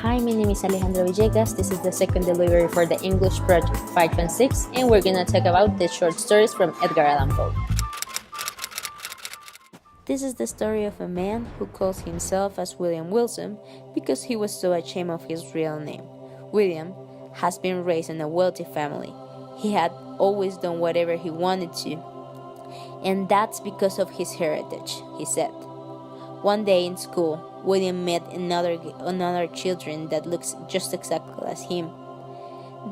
Hi, my name is Alejandra Villegas. This is the second delivery for the English Project 5 and 6, and we're gonna talk about the short stories from Edgar Allan Poe. This is the story of a man who calls himself as William Wilson because he was so ashamed of his real name. William has been raised in a wealthy family. He had always done whatever he wanted to, and that's because of his heritage, he said. One day in school, William met another children that looks just exactly as him.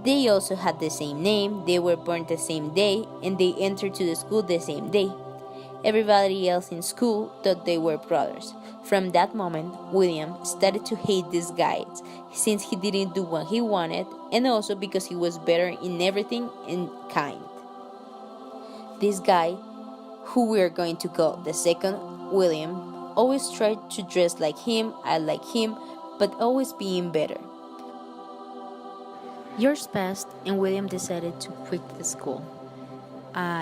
They also had the same name, they were born the same day, and they entered to the school the same day. Everybody else in school thought they were brothers. From that moment, William started to hate these guys since he didn't do what he wanted, and also because he was better in everything and kind. This guy, who we are going to call the second William, always tried to dress like him, act like him, but always being better. Years passed, and William decided to quit the school.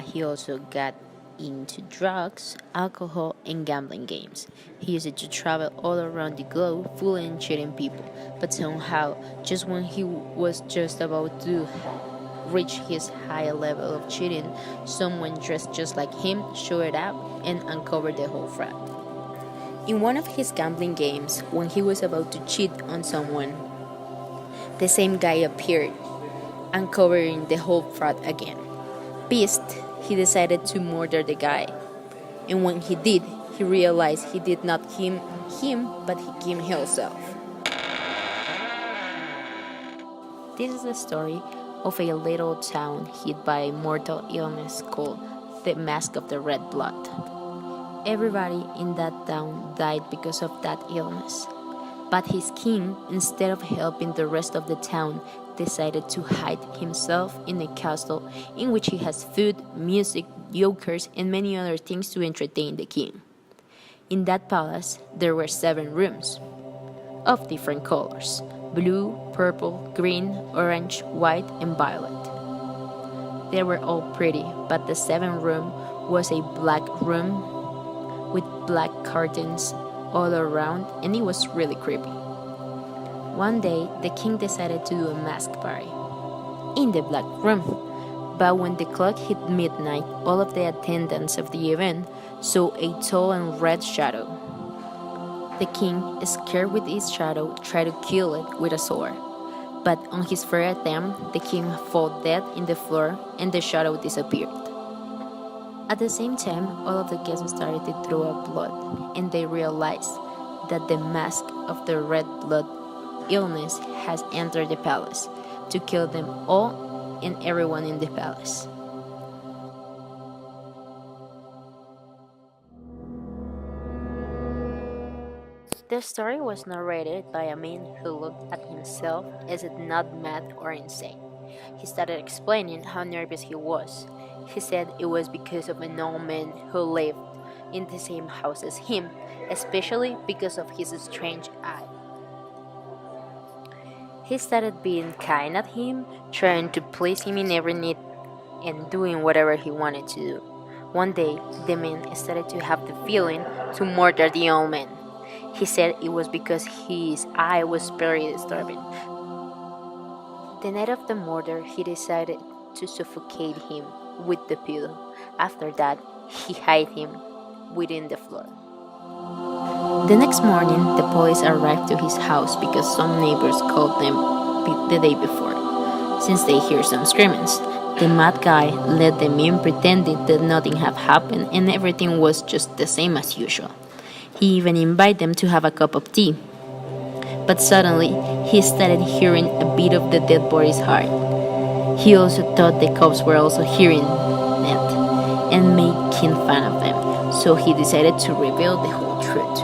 He also got into drugs, alcohol, and gambling games. He used to travel all around the globe, fooling and cheating people. But somehow, just when he was just about to reach his high level of cheating, someone dressed just like him showed up and uncovered the whole fraud. In one of his gambling games, when he was about to cheat on someone, the same guy appeared, uncovering the whole fraud again. Pissed, he decided to murder the guy. And when he did, he realized he did not kill him, but he killed himself. This is the story of a little town hit by a mortal illness called the Mask of the Red Blood. Everybody in that town died because of that illness. But his king, instead of helping the rest of the town, decided to hide himself in a castle in which he has food, music, jokers, and many other things to entertain the king. In that palace, there were 7 rooms of different colors: blue, purple, green, orange, white, and violet. They were all pretty, but the 7th room was a black room with black curtains all around, and it was really creepy. One day, the king decided to do a mask party in the black room, but when the clock hit midnight, all of the attendants of the event saw a tall and red shadow. The king, scared with his shadow, tried to kill it with a sword, but on his first attempt, the king fell dead in the floor and the shadow disappeared. At the same time, all of the guests started to throw up blood, and they realized that the mask of the red blood illness has entered the palace to kill them all and everyone in the palace. The story was narrated by a man who looked at himself as if not mad or insane. He started explaining how nervous he was. He said it was because of an old man who lived in the same house as him, especially because of his strange eye. He started being kind at him, trying to please him in every need and doing whatever he wanted to do. One day, the man started to have the feeling to murder the old man. He said it was because his eye was very disturbing. The night of the murder, he decided to suffocate him with the pillow. After that, he hid him within the floor. The next morning, the police arrived to his house because some neighbors called them the day before, since they heard some screamings. The mad guy let them in, pretending that nothing had happened and everything was just the same as usual. He even invited them to have a cup of tea. But suddenly, he started hearing a beat of the dead body's heart. He also thought the cops were also hearing it and making fun of them, so he decided to reveal the whole truth.